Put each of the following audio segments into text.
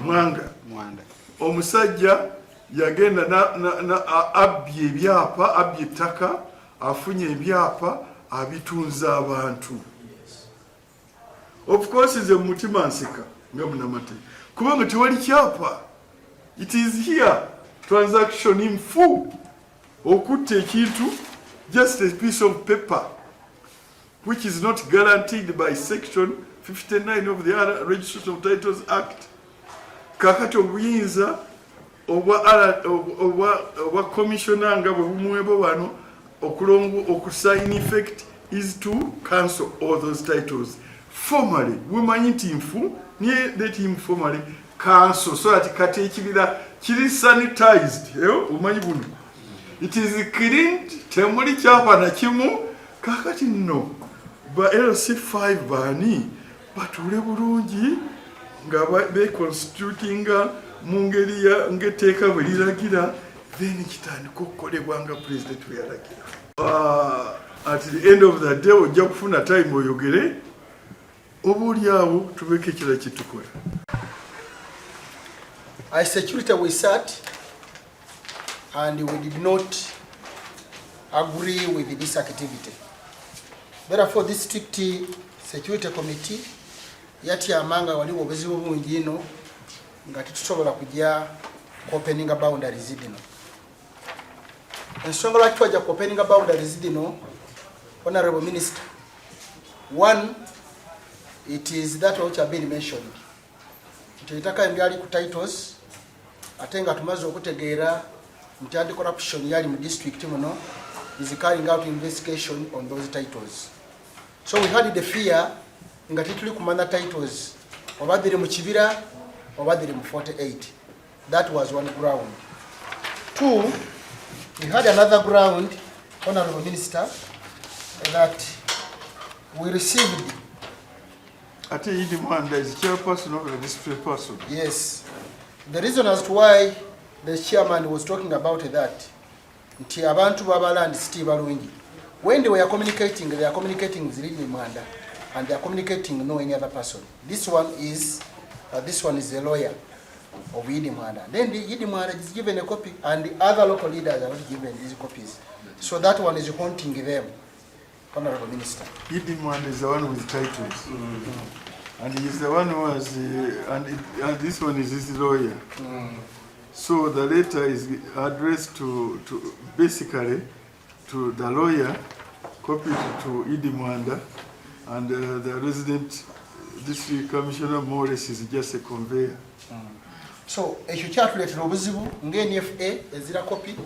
Mwanga omusajja yagenda na abye ebyapa abye ttaka afunye ebyapa abitunza abantu. Of course is a mutima nsika nga munamate kubanga tewali kyapa. It is here transaction in full okutta ekintu just a piece of paper which is not guaranteed by section 59 of the Registration of Titles Act. Kakati obuyinza obwa commissioner nga bwe bumwebo wano okusign effect is to cancel all those titles. Formally, wemanyi nti nfu niye deti informally cancel so that kati ekibira kiri sanitized. Umanyi buno. It is cleaned, temuli kyapa na kimu. Kakati no. Ba LC5 bani batule bulungi nga be constituting mu ngeri ya ngeteeka bwe liragira then kitandika okukolebwa nga president bwe yalagira. At the end of the day ojja kufuna time oyogere obuuli awo tubeke ekira kitukola. As security we sat and we did not agree with this activity. Therefore, this strict security committee yati amanga waliwo obuzibu bungi ino nga tetusobola kujja opening boundaries dino. Ensonga lwaki twajja opening boundaries dino, Honorable Minister, one, it is that which have been mentioned. Ttaka engali ku titles atenga tumaze okutegeera nti anti-corruption yali mu district muno is carrying out investigation on those titles. So we had the fear nga tituli kumanya titles obadde mu Kibira obadde mu 48. That was one ground. Two, we had another ground, Honorable Minister, that we received. Ati Idi Mwanda is chairperson of the district person. Yes. The reason as to why the chairman was talking about that, nti abantu babalandi city balungi. When they were communicating, they are communicating with Idi Mwanda, and they are communicating no any other person. This one is a lawyer of Idi Mwanda. Then the Idi Mwanda is given a copy, and the other local leaders are not given these copies. So that one is haunting them, Honorable Minister. Idi Mwanda is the one with titles. And he is the one who has, and this one is his lawyer. So the letter is addressed to basically to the lawyer, copied to Idi Mwanda, and the resident district commissioner Morris is just a conveyor. So, ekyo kyatuleetera obuzibu nga-NFA ezira copy,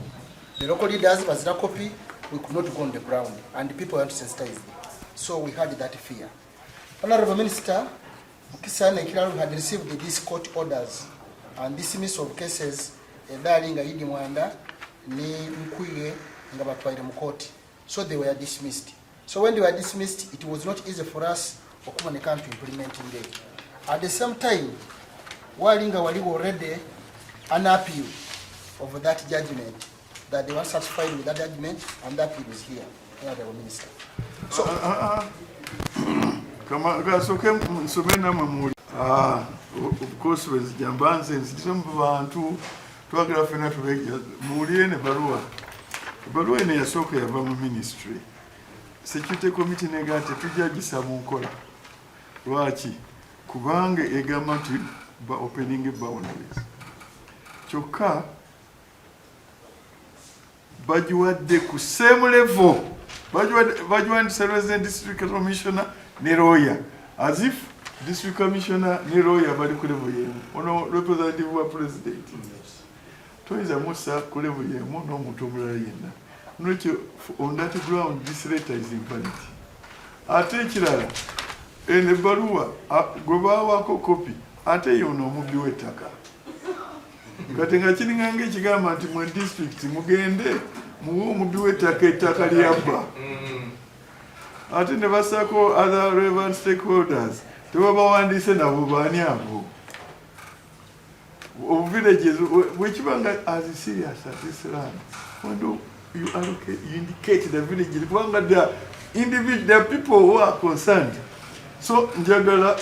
the local leaders bazira copy, we could not go on the ground, and the people are sensitized. So we had that fear. Honorable Minister, Kisana Kiralu had received these court orders and dismissal of cases edali nga Idi Mwanda ni Mkuye nga batwaire mu court. So they were dismissed. So when they were dismissed, it was not easy for us okumaneka to implementing them. At the same time, walinga waliwo already an appeal of that judgment, that they were satisfied with that judgment, and that appeal is here, Honorable Minister. So, of course, with Jamban's and some bantu, twagala fena tubega muliye ne barua. Barua ene yasoka yava mu ministry. Security committee negate tujagisa mu nkola. Lwaki kubanga egamba nti ba opening boundaries. Kyokka bajiwadde ku same level. Bajiwadde resident district commissioner ne lawyer. As if district commissioner ne lawyer bali ku level yemu. Ono representative wa president. Toiza Musa ku level yemu n'omuntu omulala yenna. Nokyo on that ground this letter is invalid. Ate ekirala ene baluwa gwe bawaako kopi ate yono omubbi w'ettaka. Kati nga kiringa ng'ekigamba nti mu district mugende muwe omubbi w'ettaka ettaka lyabba. Ate ne basaako other relevant stakeholders tebabawandiise nabo baani abo. Villages, which one as serious as this land? When do you allocate, you indicate the villages, the individual, the people who are concerned. So, Njagala,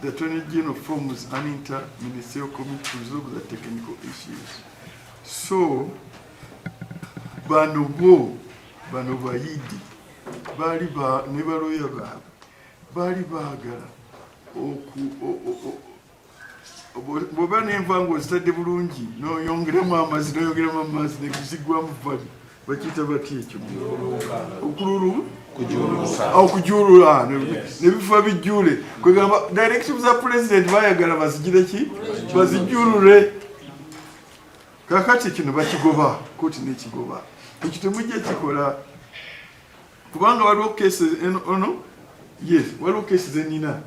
the Attorney General forms an inter-ministerial committee to resolve the technical issues. So, bano bayidi, bali ba nebaloya baabwe, bali baagala bw'oba n'enva ng'ozitadde bulungi n'oyongeramu amazzi negizigwamu vali bakiyita batya ekyo okujuulula nebifa bijjuule kwegamba directive za president bayagala bazigire ki bazijjuulule. Kakati kino bakigoba, kooti n'ekigoba ekyo temujja kikola kubanga waliwo cases ono yes waliwo cases enina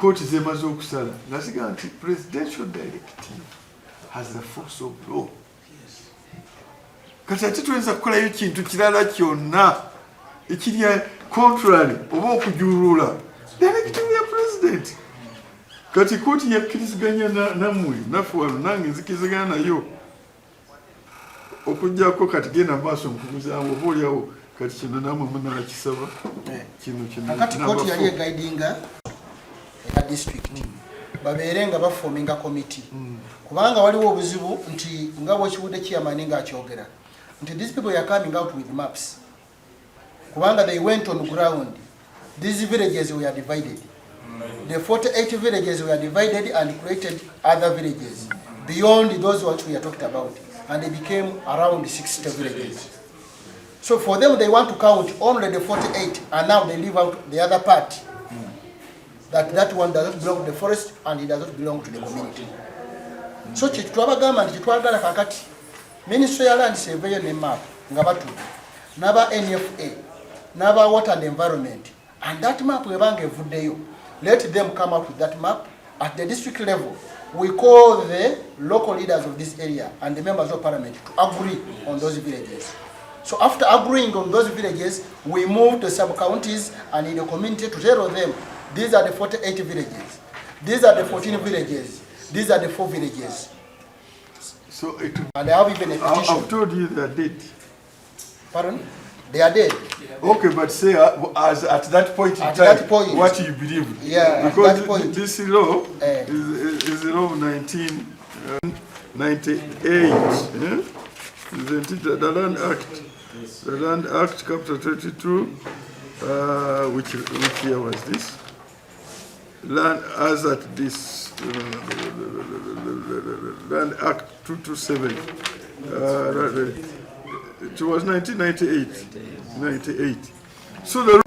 kooti zemaze okusala nga siga nti presidential directive has the force of law. Kati ate tuyinza kukolayo kintu kirala kyonna ekiri contrary oba okujuulula directive ya president. Kati kooti yakkiriziganya nammwe naffe wano nange nzikiriziganya nayo okujjako kati genda maaso nkubuzaamu oba oliawo kati kino namwe munakisaba kino kati kooti yali egaidinga ya district babeere nga bafominga committee kubanga waliwo obuzibu nti nga bwekibudde chairman nga akyogera nti these people are coming out with maps kubanga they went on ground. These villages were divided. The 48 villages were divided and created other villages beyond those which we are talking about, and they became around 60 villages. So for them, they want to count only the 48, and now they leave out the other part. That one does not belong to the forest, and it does not belong to the community. So chitwabagamba nti chitwagala kakati Ministry ya Land Survey ne map ngabatu naba NFA naba Water and Environment, and that map webange evuddeyo. Let them come out with that map at the district level. We call the local leaders of this area and the members of parliament to agree on those villages. So after agreeing on those villages, we move to sub-counties and in the community to tell them, these are the 48 villages, these are the 14 villages, these are the 4 villages. So and I have even a petition. I've told you they are dead. Pardon? They are dead. Okay, but say as at that point in time, what you believe? Yeah, because at that point. This law is the law of 1998. Isn't it? The Land Act. The Land Act, Chapter 32. Which year was this? Land as at this Land Act 227. It was 1998. So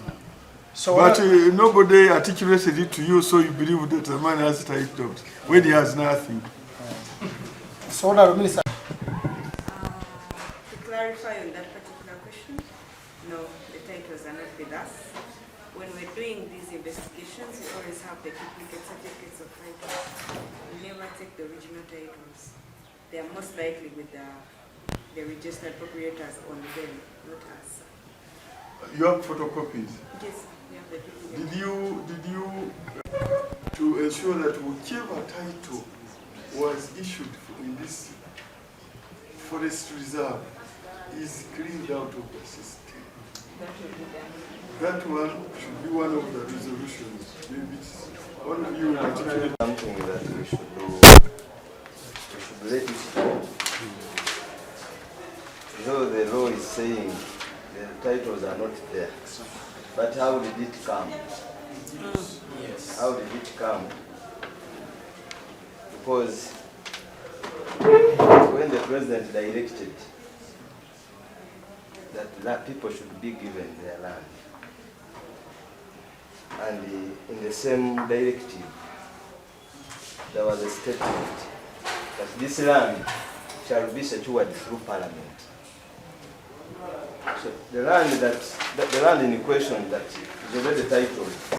but nobody articulated it to you, so you believe that the man has titles when he has nothing. So now, Minister. To clarify on that particular question, no, the titles are not with us. When we're doing these investigations, we always have the duplicate certificates of titles. We never take the original titles. They are most likely with the registered proprietors on them, not us. You have photocopies? Yes, we have the duplicate. Did you to ensure that whichever title was issued in this forest reserve is cleaned out of the system? That one should be one of the resolutions. Maybe one of you something that we should do. We should let it go. Though the law is saying the titles are not there, but how did it come? Yes. How did it come? Because when the president directed that people should be given their land, and in the same directive there was a statement that this land shall be secured through parliament. So the land in question that is already titled